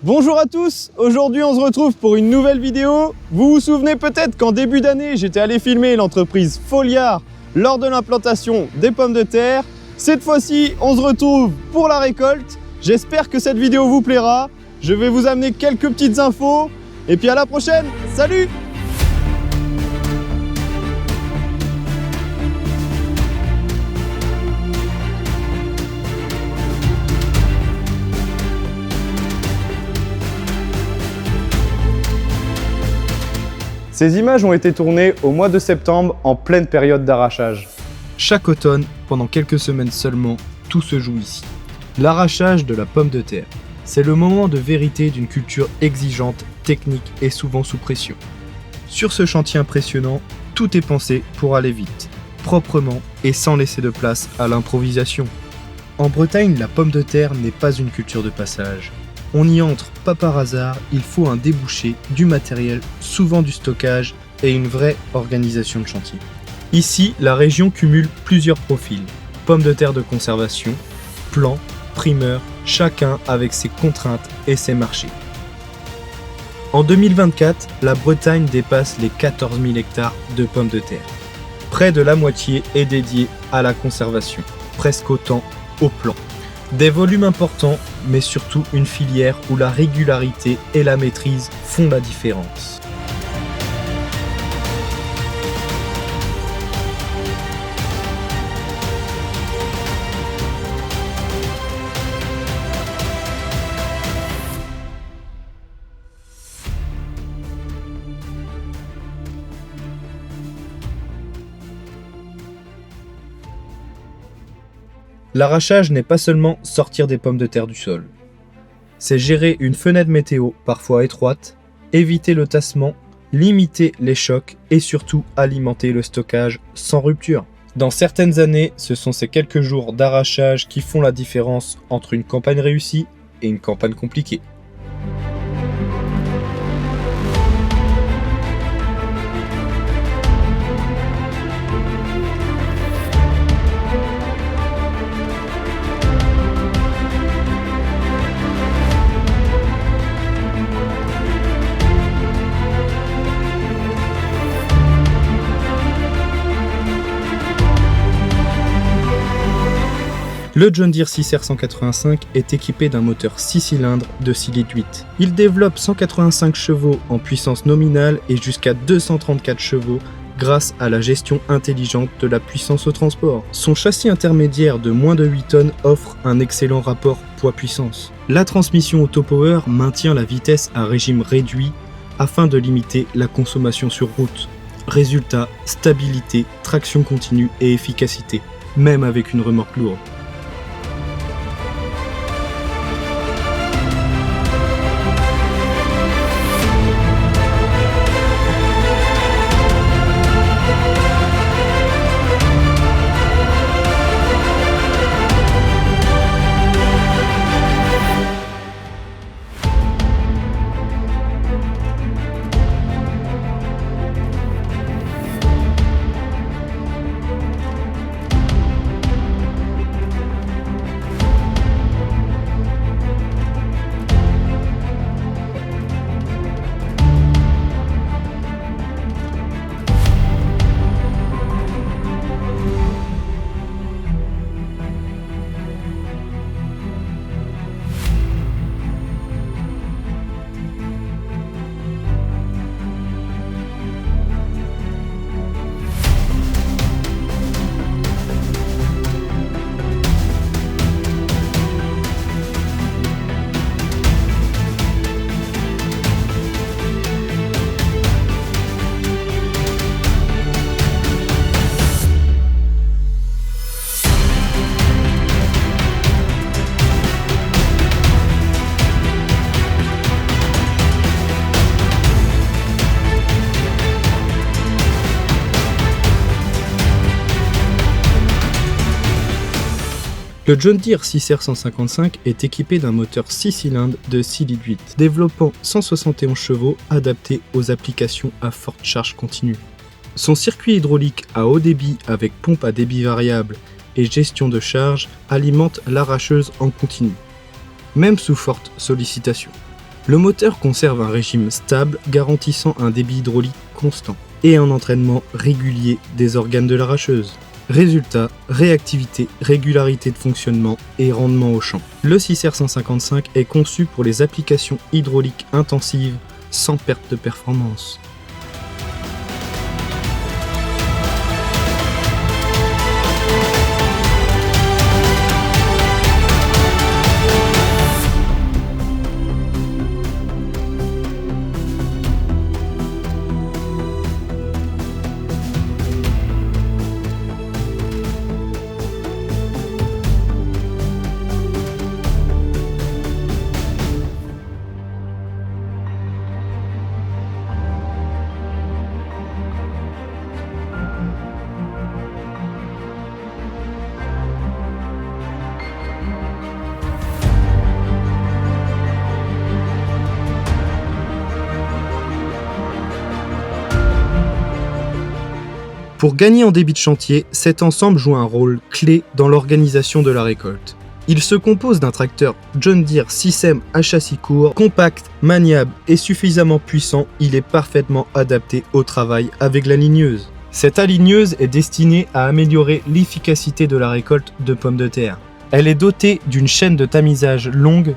Bonjour à tous, aujourd'hui on se retrouve pour une nouvelle vidéo. Vous vous souvenez peut-être qu'en début d'année, j'étais allé filmer l'entreprise Foliar lors de l'implantation des pommes de terre. Cette fois-ci, on se retrouve pour la récolte. J'espère que cette vidéo vous plaira. Je vais vous amener quelques petites infos. Et puis à la prochaine, salut! Ces images ont été tournées au mois de septembre, en pleine période d'arrachage. Chaque automne, pendant quelques semaines seulement, tout se joue ici. L'arrachage de la pomme de terre. C'est le moment de vérité d'une culture exigeante, technique et souvent sous pression. Sur ce chantier impressionnant, tout est pensé pour aller vite, proprement et sans laisser de place à l'improvisation. En Bretagne, la pomme de terre n'est pas une culture de passage. On n'y entre pas par hasard, il faut un débouché, du matériel, souvent du stockage et une vraie organisation de chantier. Ici, la région cumule plusieurs profils. Pommes de terre de conservation, plants, primeurs, chacun avec ses contraintes et ses marchés. En 2024, la Bretagne dépasse les 14 000 hectares de pommes de terre. Près de la moitié est dédiée à la conservation, presque autant au plan. Des volumes importants, mais surtout une filière où la régularité et la maîtrise font la différence. L'arrachage n'est pas seulement sortir des pommes de terre du sol. C'est gérer une fenêtre météo parfois étroite, éviter le tassement, limiter les chocs et surtout alimenter le stockage sans rupture. Dans certaines années, ce sont ces quelques jours d'arrachage qui font la différence entre une campagne réussie et une campagne compliquée. Le John Deere 6R 185 est équipé d'un moteur 6 cylindres de 6 litres 8. Il développe 185 chevaux en puissance nominale et jusqu'à 234 chevaux grâce à la gestion intelligente de la puissance au transport. Son châssis intermédiaire de moins de 8 tonnes offre un excellent rapport poids-puissance. La transmission Autopower maintient la vitesse à régime réduit afin de limiter la consommation sur route. Résultat, stabilité, traction continue et efficacité, même avec une remorque lourde. Le John Deere 6R 155 est équipé d'un moteur 6 cylindres de 6 litres 8, développant 171 chevaux adaptés aux applications à forte charge continue. Son circuit hydraulique à haut débit avec pompe à débit variable et gestion de charge alimente l'arracheuse en continu, même sous forte sollicitation. Le moteur conserve un régime stable garantissant un débit hydraulique constant et un entraînement régulier des organes de l'arracheuse. Résultat, réactivité, régularité de fonctionnement et rendement au champ. Le 6R155 est conçu pour les applications hydrauliques intensives sans perte de performance. Pour gagner en débit de chantier, cet ensemble joue un rôle clé dans l'organisation de la récolte. Il se compose d'un tracteur John Deere 6M à châssis court, compact, maniable et suffisamment puissant, il est parfaitement adapté au travail avec la ligneuse. Cette aligneuse est destinée à améliorer l'efficacité de la récolte de pommes de terre. Elle est dotée d'une chaîne de tamisage longue,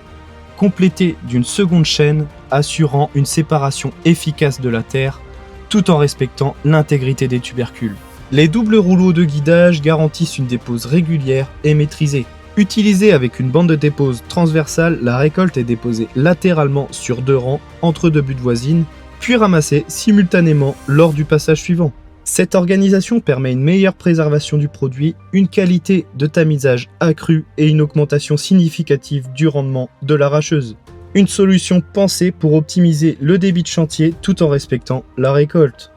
complétée d'une seconde chaîne assurant une séparation efficace de la terre, tout en respectant l'intégrité des tubercules. Les doubles rouleaux de guidage garantissent une dépose régulière et maîtrisée. Utilisée avec une bande de dépose transversale, la récolte est déposée latéralement sur 2 rangs entre 2 buttes voisines, puis ramassée simultanément lors du passage suivant. Cette organisation permet une meilleure préservation du produit, une qualité de tamisage accrue et une augmentation significative du rendement de l'arracheuse. Une solution pensée pour optimiser le débit de chantier tout en respectant la récolte.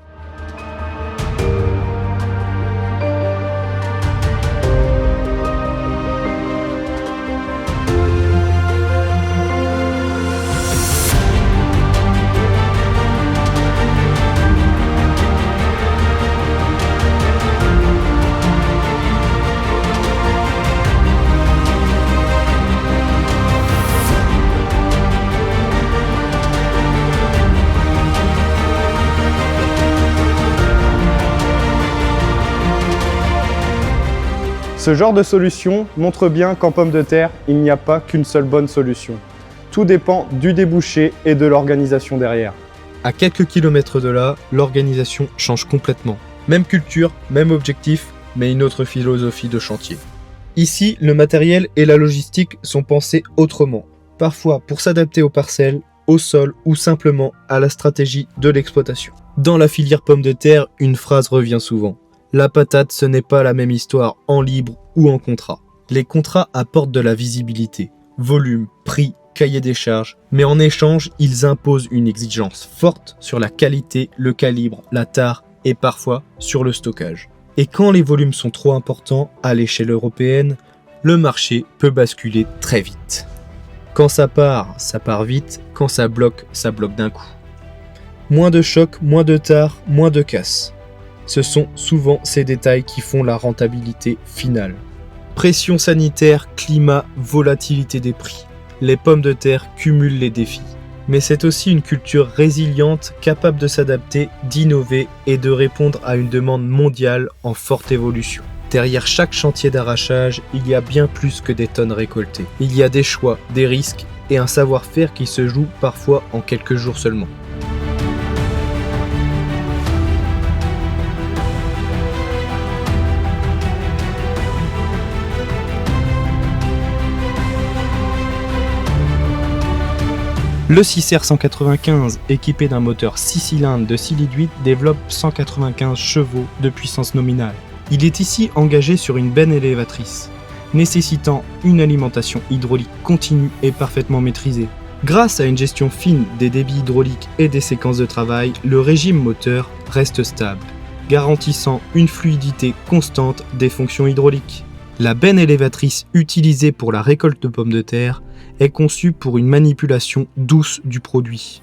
Ce genre de solution montre bien qu'en pommes de terre, il n'y a pas qu'une seule bonne solution. Tout dépend du débouché et de l'organisation derrière. À quelques kilomètres de là, l'organisation change complètement. Même culture, même objectif, mais une autre philosophie de chantier. Ici, le matériel et la logistique sont pensés autrement, parfois pour s'adapter aux parcelles, au sol ou simplement à la stratégie de l'exploitation. Dans la filière pommes de terre, une phrase revient souvent. La patate, ce n'est pas la même histoire en libre ou en contrat. Les contrats apportent de la visibilité, volume, prix, cahier des charges, mais en échange, ils imposent une exigence forte sur la qualité, le calibre, la tare et parfois sur le stockage. Et quand les volumes sont trop importants à l'échelle européenne, le marché peut basculer très vite. Quand ça part vite, quand ça bloque d'un coup. Moins de choc, moins de tare, moins de casse. Ce sont souvent ces détails qui font la rentabilité finale. Pression sanitaire, climat, volatilité des prix. Les pommes de terre cumulent les défis. Mais c'est aussi une culture résiliente, capable de s'adapter, d'innover et de répondre à une demande mondiale en forte évolution. Derrière chaque chantier d'arrachage, il y a bien plus que des tonnes récoltées. Il y a des choix, des risques et un savoir-faire qui se joue parfois en quelques jours seulement. Le 6R195, équipé d'un moteur 6 cylindres de 6 litres 8, développe 195 chevaux de puissance nominale. Il est ici engagé sur une benne élévatrice, nécessitant une alimentation hydraulique continue et parfaitement maîtrisée. Grâce à une gestion fine des débits hydrauliques et des séquences de travail, le régime moteur reste stable, garantissant une fluidité constante des fonctions hydrauliques. La benne élévatrice utilisée pour la récolte de pommes de terre est conçue pour une manipulation douce du produit.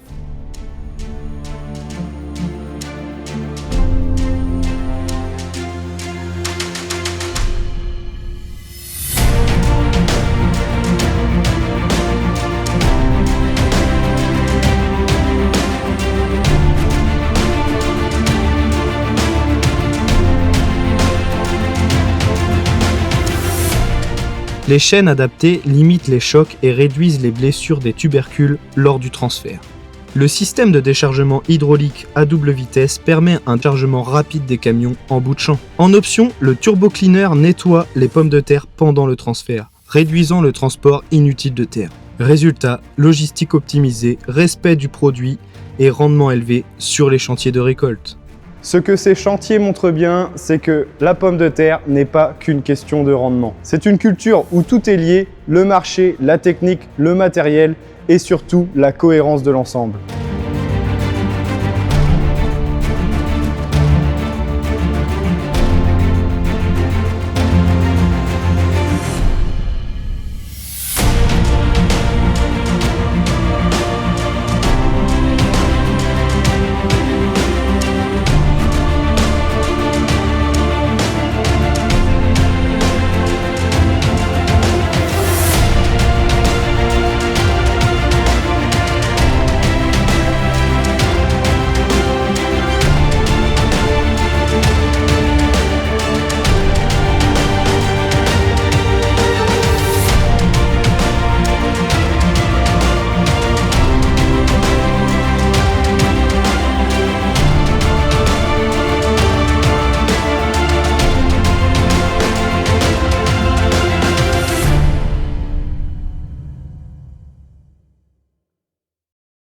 Les chaînes adaptées limitent les chocs et réduisent les blessures des tubercules lors du transfert. Le système de déchargement hydraulique à double vitesse permet un chargement rapide des camions en bout de champ. En option, le turbo cleaner nettoie les pommes de terre pendant le transfert, réduisant le transport inutile de terre. Résultat, logistique optimisée, respect du produit et rendement élevé sur les chantiers de récolte. Ce que ces chantiers montrent bien, c'est que la pomme de terre n'est pas qu'une question de rendement. C'est une culture où tout est lié, le marché, la technique, le matériel et surtout la cohérence de l'ensemble.